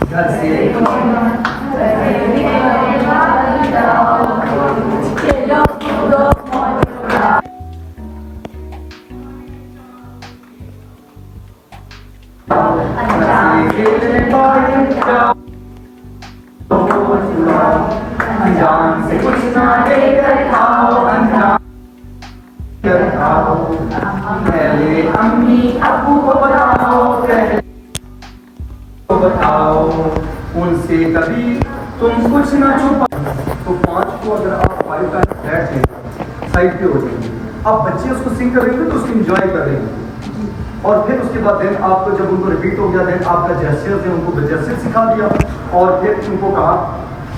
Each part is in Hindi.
घर से अनजान से कुछ ना लेकर खाओ, अनजान खाओ, पहले अम्मी अबू को बताओ, पहले बताओ, उनसे कभी तुम कुछ ना छुपा। तो 5 को अगर आप 5 का बैठ लेंगे साइड पे हो जाएंगे, अब बच्चे उसको सिंग करेंगे तो उसको एंजॉय करेंगे। और फिर उसके बाद देन आपको जब उनको रिपीट हो गया, देन आपका जेस्चर्स है उनको जेस्चर सिखा दिया। और फिर उनको कहा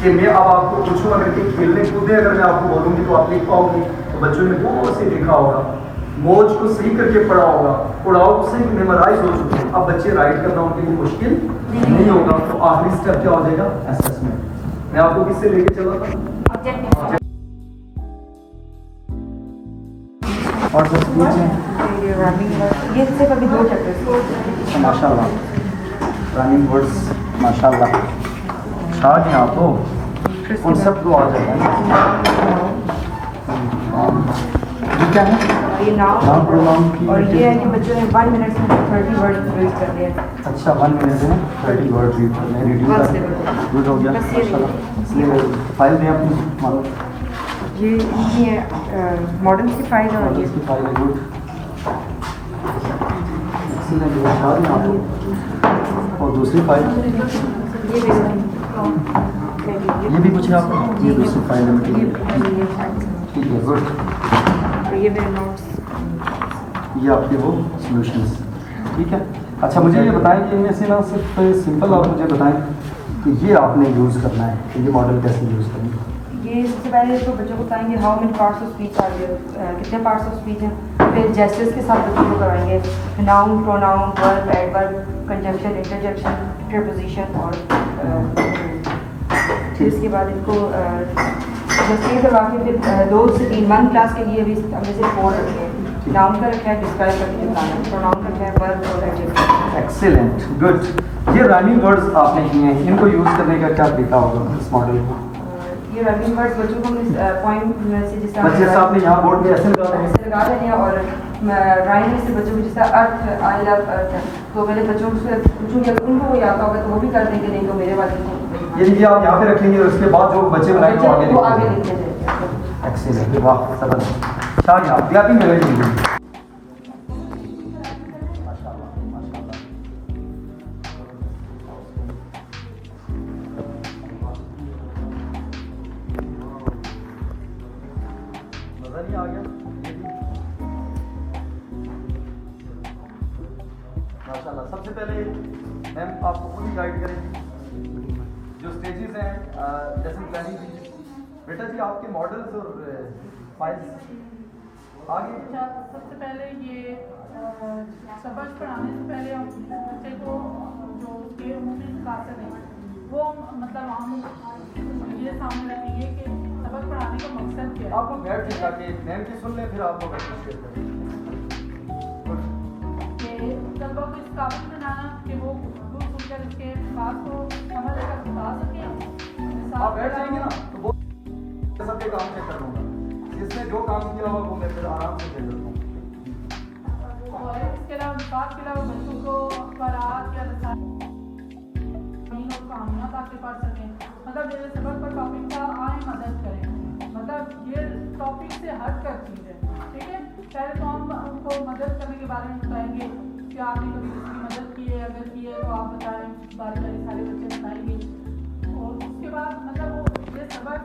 कि मैं अब आपको पूछूं अगर कि खेलने कूदे अगर मैं आपको बोलूँगी तो आप लिख पाओगे। तो बच्चों ने बहुत से लिखा होगा, मौज को सही करके पढ़ा होगा, उड़ाव को सही मेमोराइज हो चुके हैं। अब बच्चे राइट करना उनके लिए मुश्किल नहीं होगा। तो आखिरी स्टेप क्या हो जाएगा? असेसमेंट। मैं आपको किससे लेके चला था? और सब स्पीच है ये सिर्फ अभी 2 चैप्टर्स। माशाल्लाह, रनिंग वर्ड्स माशाल्लाह शाद हैं आप तो उन सब को आ जाएगा। ये क्या है? ये नाउन प्रोनाउन की और ये है कि बच्चों ने 1 मिनट में 30 वर्ड यूज कर लिए। अच्छा 1 मिनट में 30 वर्ड रीड करने हैं। रीडिंग गुड हो गया माशाल्लाह। फाइल दें अपनी मानो ये है मॉडल की फाइल और ये इसकी फाइल है। गुड एक्सीलेंट शाद हैं आप। और दूसरी फाइल ये भी कुछ है आपको? ये दूसरी फाइल है मटीरियल, ठीक है गुड। ये मेरे नोट्स, ये आपके वो सॉल्यूशंस, ठीक है। अच्छा मुझे ये बताएं कि इनमें से ना सिर्फ सिंपल आप मुझे बताएं कि ये आपने यूज़ करना है, कि ये मॉडल कैसे यूज़ करना है। ये सबसे पहले तो बच्चों को बताएंगे how many parts of speech are there, कितने पार्ट्स ऑफ स्पीच हैं। फिर जेस्चर्स के साथ बच्चों को कराएंगे noun, pronoun, verb, adverb, conjunction, interjection, preposition और फिर इसके बाद इनको जैसे करवा के फिर 2 से 3 1 क्लास के लिए भी हमने से 4 रखे हैं। नाउन का रखा है डिस्क्राइब करके बताना, प्रोनाउन का रखा है वर्ब और एडजेक्टिव। Excellent good. ये रनिंग वर्ड्स आपने किए हैं, इनको यूज़ करने का क्या तरीका होगा इस मॉडल को? ये रनिंग वर्ड्स बच्चों को पॉइंट से जिस तरह आपने यहाँ बोर्ड पे ऐसे लगा देने हैं और राइम से बच्चों को जिसका अर्थ आई लव अर्थ, तो मैंने बच्चों से पूछूंगी अगर उनको वो याद होगा तो वो भी कर देंगे, नहीं तो मेरे वाले को ये देखिए आप यहाँ पे रखेंगे और उसके बाद जो बच्चे बनाएंगे वो आगे लिखते जाएंगे। एक्सीलेंट वाह जबरदस्त। शाह आप भी करेंगे आ गया माशाल्लाह। सबसे पहले मैम आपको खुद ही गाइड करेंगी जो स्टेजेस हैं लेसन प्लानिंग की। बेटा जी आपके मॉडल्स और फाइल्स आगे। सबसे पहले ये सबक पढ़ाने से पहले हम बच्चे को जो उसके उन्होंने कासर है वो मतलब हम ये सामने रखेंगे कि सबक पढ़ाने का मकसद क्या है। आपको बैठ के जाके मैम की सुन ले फिर आपको शेयर करें कि तलबा को इस काबिल बनाना कि वो गुफ्तगू सुनकर इसके बात को समझ कर बता सकें। आप बैठ जाएंगे ना तो वो सबके काम से कर लूँगा, जिसने जो काम किया होगा वो मैं फिर आराम से दे देता हूँ। और इसके अलावा बात के अलावा बच्चों को अखबारात या रसायन कहानियाँ ताकि पढ़ सकें। मतलब मेरे सबक पर टॉपिक का आए मदद करें, मतलब ये टॉपिक से हट कर चीज़ है, ठीक है। पहले तो हम उनको मदद करने के बारे में बताएंगे कि आपने कभी किसकी मदद की है, अगर की है तो आप बताएं, बारी बारी सारे बच्चे बताएंगे। और उसके बाद मतलब वो ये सबक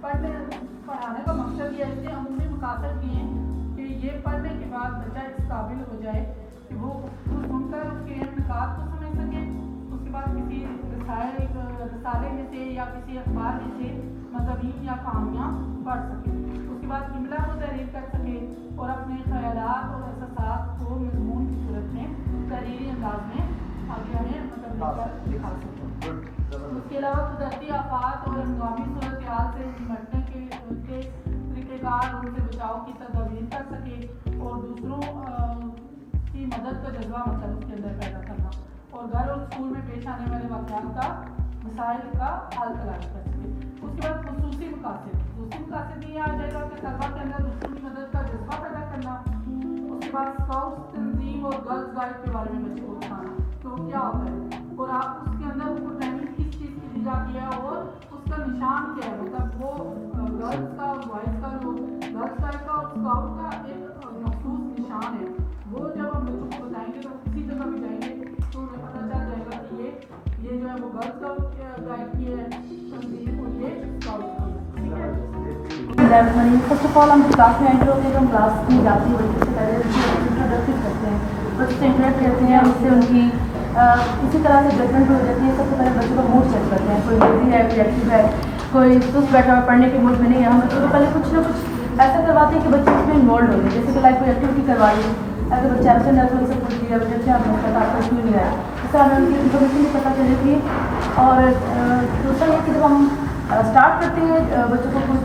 पढ़ाने का मकसद ये है कि हम उन्हें मुकासर किए हैं कि ये पढ़ने के बाद बच्चा इस काबिल हो जाए कि वो सुनकर उसके निकात को समझ सके। उसके बाद किसी रसाले में से या किसी अखबार में से मज़ामीन या कहानियाँ पढ़ सके। उसके बाद इमला को तहरीर कर सके और अपने ख़यालात और एहसासात को मज़मून की सूरत में तहरीरी अंदाज में आगे हमें मतलब दिखा सके। उसके अलावा कुदरती आफात और हंगामी सूरत हाल से निपटने के उनके तरीक़ेकार उनसे बचाव की तदबीर कर सके और दूसरों की मदद का जज्बा मतलब उसके अंदर पैदा करना। और घर और स्कूल में पेश आने वाले वाक़यात का मसाइल का हल तलाश कर सकें। उसके बाद खुसूसी मकासद ये आ जाएगा कि तलबा के अंदर दूसरों की मदद का जज्बा पैदा करना। उसके बाद स्काउट्स तंजीम और गर्ल्स गाइड के बारे में बच्चे को बताना तो क्या होता है और आप उसके अंदर उनको ट्रेनिंग किस चीज़ की दी जाती है और उसका निशान क्या है, मतलब वो गर्ल्स का और बॉयज़ का जो गर्ल्स गाइड का और स्काउट का एक मखसूस निशान है, वो जब हम बच्चों को बताएंगे तो किसी जगह भी जाएंगे तो उन्हें पता चल जाएगा कि ये जो है वो गर्ल्स गाइड की है तंजीम और ये स्काउट की है। फर्स्ट ऑफ ऑल हम क्लास में एंटर होते हैं तो हम क्लास में जाते हैं, बच्चे से पहले इंट्रोडक्टिव करते हैं, बच्चे से इंटरेक्ट करते हैं, उससे उनकी इसी तरह से जजमेंट हो जाती है। सबसे पहले बच्चों का मूड चेक करते हैं, कोई लेजी है, कोई एक्टिव है, कोई सुस्त बैठा हुआ पढ़ने के मूड में नहीं है। हम बच्चों को पहले कुछ ना कुछ ऐसा करवाते हैं कि बच्चे उसमें इन्वॉल्व हो गए, जैसे कि लाइक कोई एक्टिविटी करवाई, अगर बच्चा एबसेंट है तो उनसे पूछ लिया बच्चा क्या आपने पता आपका क्यों नहीं आया, इससे हमें उनकी इन्फॉर्मेशन भी पता चलेगी। और दूसरा ये कि जब हम स्टार्ट करते हैं बच्चों को कुछ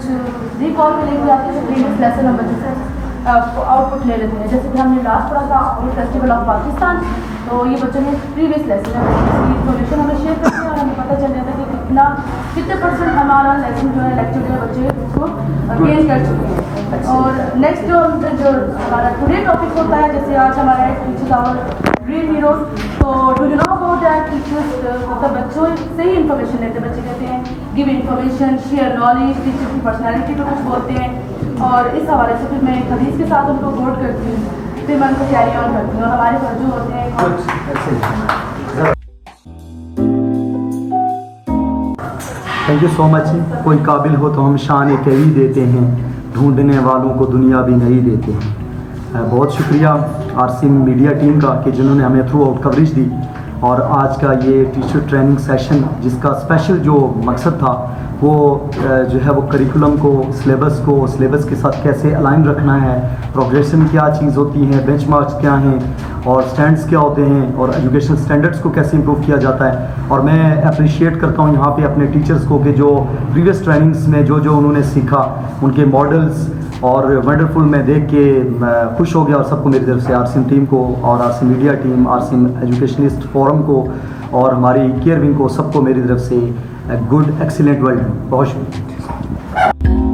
रिकॉल में लेके आते हैं तो प्रीवियस लेसन हम बच्चों से आउटपुट ले लेते हैं। जैसे कि हमने लास्ट पढ़ा था आउट फेस्टिवल ऑफ पाकिस्तान, तो ये बच्चों ने प्रीवियस लेसन है इसकी इन्फॉर्मेशन हमें शेयर करते हैं और हमें पता चल जाता है कि कितने परसेंट हमारा लेसन जो है लेक्चर जो है बच्चे उसको गेन कर चुके हैं। और नेक्स्ट जो हमारा टुडे टॉपिक होता है, जैसे आज हमारा है टीचर्स आवर ड्रीम हीरोज, तो do you know about that teachers, मतलब बच्चों से ही इन्फॉर्मेशन लेते हैं। बच्चे कहते हैं give information, share knowledge, teacher की पर्सनैलिटी पर कुछ बोलते हैं और इस हवाले से फिर मैं एक हदीस के साथ उनको कोट करती हूँ, फिर मैं उनको कैरी ऑन करती हूँ। और हमारे पास जो होते हैं थैंक यू सो मच। कोई काबिल हो तो हम शान कवी देते हैं, ढूंढने वालों को दुनिया भी नहीं देते हैं। बहुत शुक्रिया आरसीएम मीडिया टीम का कि जिन्होंने हमें थ्रू आउट कवरेज दी और आज का ये टीचर ट्रेनिंग सेशन जिसका स्पेशल जो मकसद था वो जो है वो करिकुलम को सिलेबस के साथ कैसे अलाइन रखना है, प्रोग्रेशन क्या चीज़ होती है, बेंचमार्क्स क्या हैं और स्टैंड्स क्या होते हैं और एजुकेशनल स्टैंडर्ड्स को कैसे इंप्रूव किया जाता है। और मैं अप्रिशिएट करता हूँ यहाँ पे अपने टीचर्स को कि जो प्रीवियस ट्रेनिंग्स में जो उन्होंने सीखा उनके मॉडल्स और वंडरफुल मैं देख के खुश हो गया। और सबको मेरी तरफ से आरसीएम टीम को और RCM media team, RCM educationist forum को और हमारी केयर विंग को सबको मेरी तरफ से गुड एक्सीलेंट वर्ल्ड। बहुत शुक्रिया।